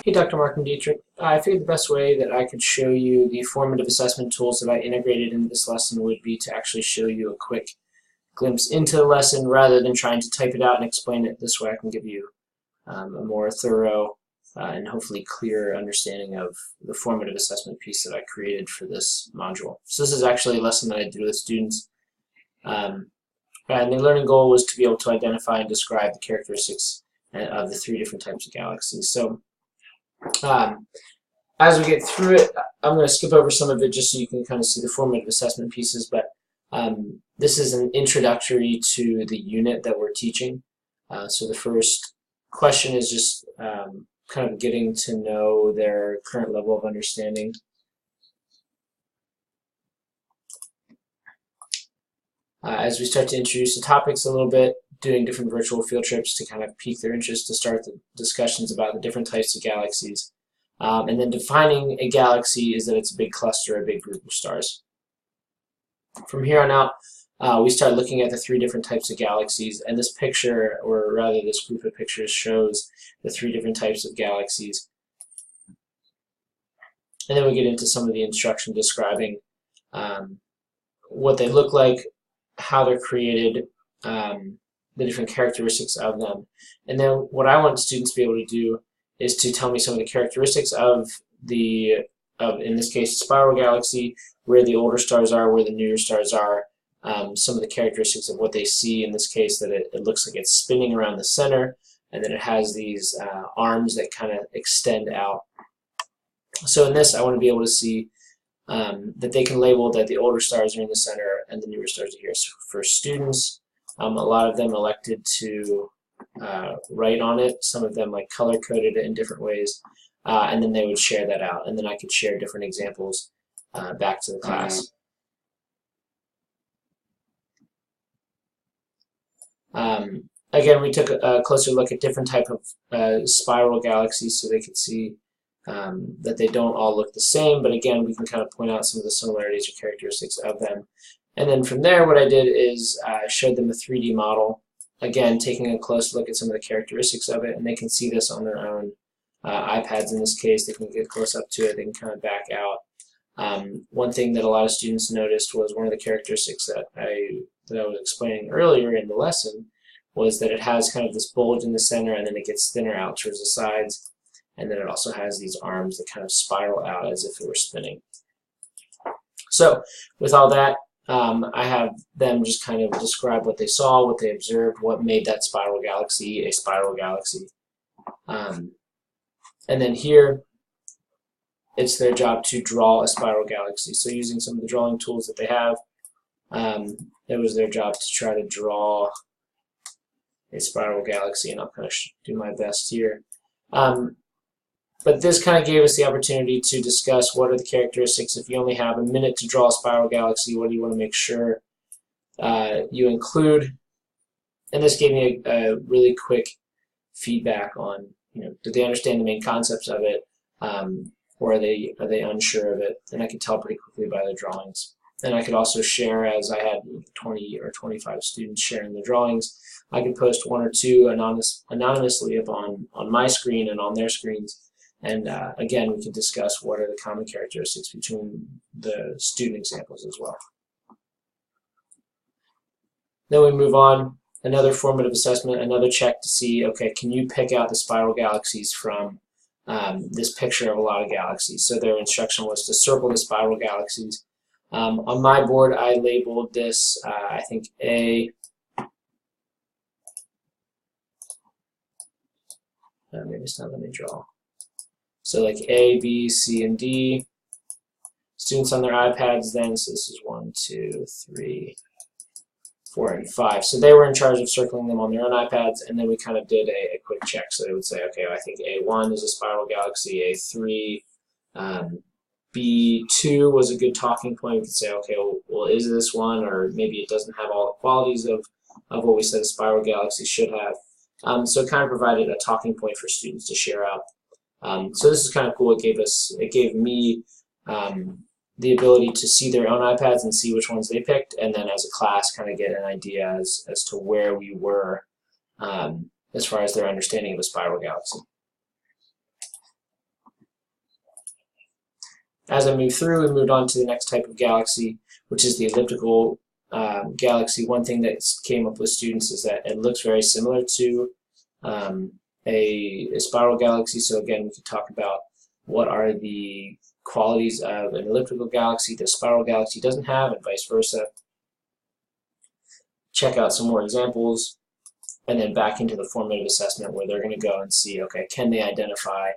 Hey, Dr. Mark and Dietrich. I figured the best way that I could show you the formative assessment tools that I integrated into this lesson would be to actually show you a quick glimpse into the lesson rather than trying to type it out and explain it. This way I can give you a more thorough and hopefully clearer understanding of the formative assessment piece that I created for this module. So this is actually a lesson that I did with students. And the learning goal was to be able to identify and describe the characteristics of the three different types of galaxies. So as we get through it, I'm going to skip over some of it just so you can kind of see the formative assessment pieces, but this is an introductory to the unit that we're teaching. So the first question is just kind of getting to know their current level of understanding. As we start to introduce the topics a little bit, doing different virtual field trips to kind of pique their interest to start the discussions about the different types of galaxies. And then defining a galaxy is that it's a big cluster, a big group of stars. From here on out, we start looking at the three different types of galaxies, and this picture, or rather this group of pictures, shows the three different types of galaxies. And then we get into some of the instruction describing what they look like, how they're created, the different characteristics of them. And then what I want students to be able to do is to tell me some of the characteristics of in this case, spiral galaxy, where the older stars are, where the newer stars are, some of the characteristics of what they see. In this case, that it looks like it's spinning around the center, and then it has these arms that kind of extend out. So in this, I want to be able to see that they can label that the older stars are in the center and the newer stars are here. So for students, a lot of them elected to write on it. Some of them like color-coded it in different ways, and then they would share that out. And then I could share different examples back to the class. Again, we took a closer look at different type of spiral galaxies so they could see that they don't all look the same, but again, we can kind of point out some of the similarities or characteristics of them. And then from there, what I did is I showed them a 3D model, again, taking a close look at some of the characteristics of it, and they can see this on their own iPads in this case. They can get close up to it, they can kind of back out. One thing that a lot of students noticed was one of the characteristics that I was explaining earlier in the lesson was that it has kind of this bulge in the center, and then it gets thinner out towards the sides, and then it also has these arms that kind of spiral out as if it were spinning. So with all that, I have them just kind of describe what they saw, what they observed, what made that spiral galaxy a spiral galaxy. And then here, it's their job to draw a spiral galaxy. So using some of the drawing tools that they have, it was their job to try to draw a spiral galaxy, and I'll kind of do my best here. But this kind of gave us the opportunity to discuss what are the characteristics. If you only have a minute to draw a spiral galaxy, what do you want to make sure you include? And this gave me a really quick feedback on, did they understand the main concepts of it, or are they unsure of it? And I could tell pretty quickly by the drawings. And I could also share, as I had 20 or 25 students sharing the drawings, I could post one or two anonymously up on my screen and on their screens. And again, we can discuss what are the common characteristics between the student examples as well. Then we move on, another formative assessment, another check to see, okay, can you pick out the spiral galaxies from this picture of a lot of galaxies? So their instruction was to circle the spiral galaxies. On my board, I labeled this, I think, A. Maybe it's not, let me draw. So like A, B, C, and D. Students on their iPads then, so this is 1, 2, 3, 4, and 5. So they were in charge of circling them on their own iPads, and then we kind of did a quick check. So they would say, okay, I think A1 is a spiral galaxy, A3, B2 was a good talking point. We could say, okay, well, is this one, or maybe it doesn't have all the qualities of what we said a spiral galaxy should have. So it kind of provided a talking point for students to share out. So this is kind of cool. It gave me the ability to see their own iPads and see which ones they picked, and then as a class kind of get an idea as to where we were as far as their understanding of a spiral galaxy. As I move through, we moved on to the next type of galaxy, which is the elliptical galaxy. One thing that came up with students is that it looks very similar to a spiral galaxy. So again, we could talk about what are the qualities of an elliptical galaxy that a spiral galaxy doesn't have, and vice versa. Check out some more examples, and then back into the formative assessment where they're going to go and see, okay, can they identify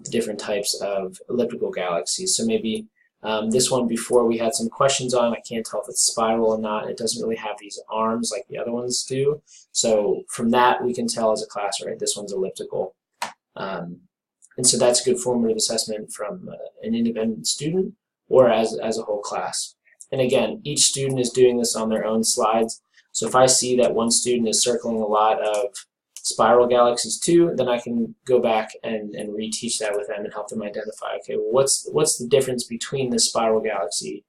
the different types of elliptical galaxies? So maybe this one before we had some questions on, I can't tell if it's spiral or not. It doesn't really have these arms like the other ones do. So from that, we can tell as a class, right, this one's elliptical. And so that's a good formative assessment from an independent student or as a whole class. And again, each student is doing this on their own slides. So if I see that one student is circling a lot of spiral galaxies too, then I can go back and reteach that with them and help them identify, okay, well, what's the difference between this spiral galaxy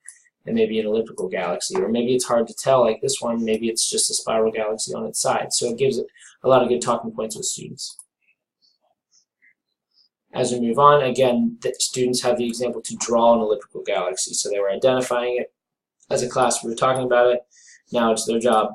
and maybe an elliptical galaxy? Or maybe it's hard to tell, like this one, maybe it's just a spiral galaxy on its side. So it gives a lot of good talking points with students. As we move on, again, the students have the example to draw an elliptical galaxy. So they were identifying it. As a class, we were talking about it. Now it's their job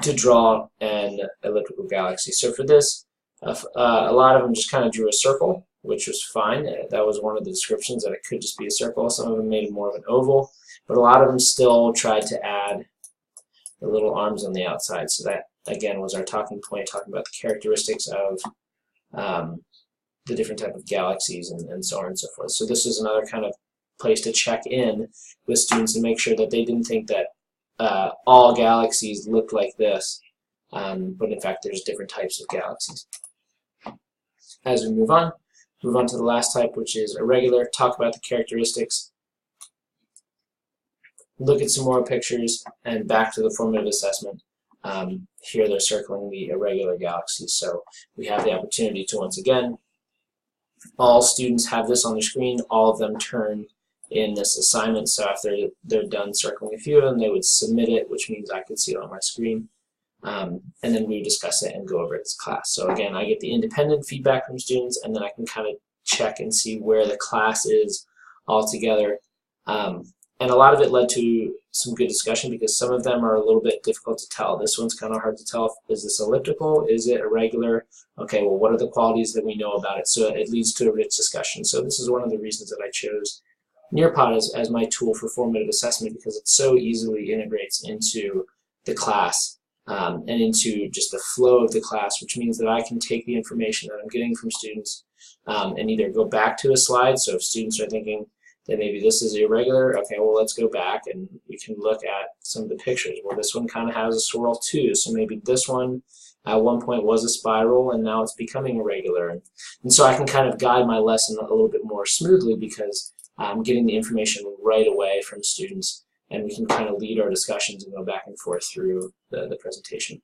to draw an elliptical galaxy. So for this, a lot of them just kind of drew a circle, which was fine. That was one of the descriptions, that it could just be a circle. Some of them made it more of an oval, but a lot of them still tried to add the little arms on the outside. So that, again, was our talking point, talking about the characteristics of the different type of galaxies and so on and so forth. So this is another kind of place to check in with students and make sure that they didn't think that all galaxies look like this, but in fact there's different types of galaxies. As we move on to the last type, which is irregular. Talk about the characteristics, look at some more pictures, and back to the formative assessment. Here they're circling the irregular galaxies. So we have the opportunity to, once again, all students have this on their screen, all of them turn in this assignment. So after they're done circling a few of them, they would submit it, which means I could see it on my screen. And then we discuss it and go over it as class. So again, I get the independent feedback from students, and then I can kind of check and see where the class is all together. And a lot of it led to some good discussion because some of them are a little bit difficult to tell. This one's kind of hard to tell. Is this elliptical? Is it irregular? Okay, well, what are the qualities that we know about it? So it leads to a rich discussion. So this is one of the reasons that I chose Nearpod as my tool for formative assessment, because it so easily integrates into the class and into just the flow of the class, which means that I can take the information that I'm getting from students and either go back to a slide. So if students are thinking that maybe this is irregular, okay, well, let's go back and we can look at some of the pictures. Well, this one kind of has a swirl too, so maybe this one at one point was a spiral and now it's becoming irregular. And so I can kind of guide my lesson a little bit more smoothly because I'm getting the information right away from students, and we can kind of lead our discussions and go back and forth through the presentation.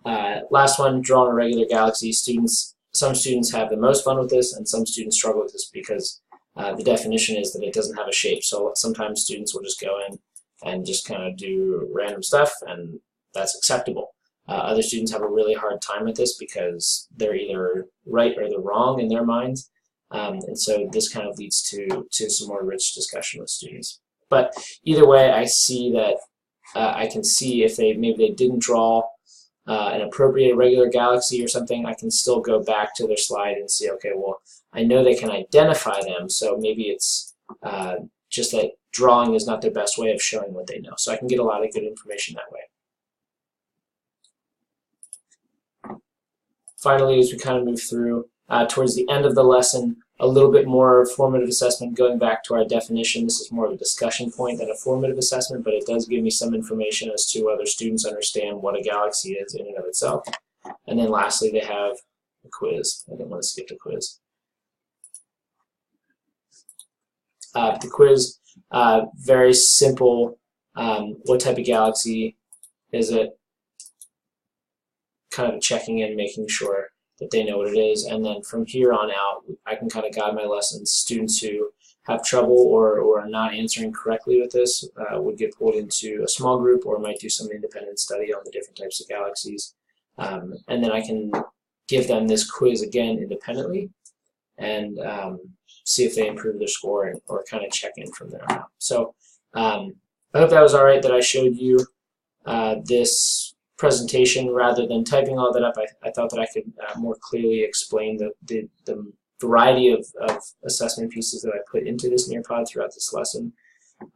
Last one, draw an irregular galaxy. Some students have the most fun with this, and some students struggle with this because the definition is that it doesn't have a shape. So sometimes students will just go in and just kind of do random stuff, and that's acceptable. Other students have a really hard time with this because they're either right or they're wrong in their minds. And so this kind of leads to some more rich discussion with students. But either way, I see that I can see if maybe they didn't draw an appropriate irregular galaxy or something, I can still go back to their slide and see, okay, well, I know they can identify them, so maybe it's just that drawing is not their best way of showing what they know. So I can get a lot of good information that way. Finally, as we kind of move through, towards the end of the lesson, a little bit more formative assessment, going back to our definition. This is more of a discussion point than a formative assessment, but it does give me some information as to whether students understand what a galaxy is in and of itself. And then lastly, they have a quiz. I didn't want to skip the quiz. The quiz, very simple. What type of galaxy is it? Kind of checking in, making sure that they know what it is, and then from here on out, I can kind of guide my lessons. Students who have trouble or are not answering correctly with this would get pulled into a small group or might do some independent study on the different types of galaxies. And then I can give them this quiz again independently and see if they improve their score or kind of check in from there on out. So I hope that was all right that I showed you this presentation rather than typing all that up. I thought that I could more clearly explain the variety of assessment pieces that I put into this Nearpod throughout this lesson.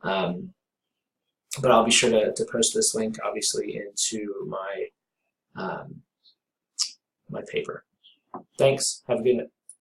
But I'll be sure to post this link, obviously, into my my paper. Thanks. Have a good night.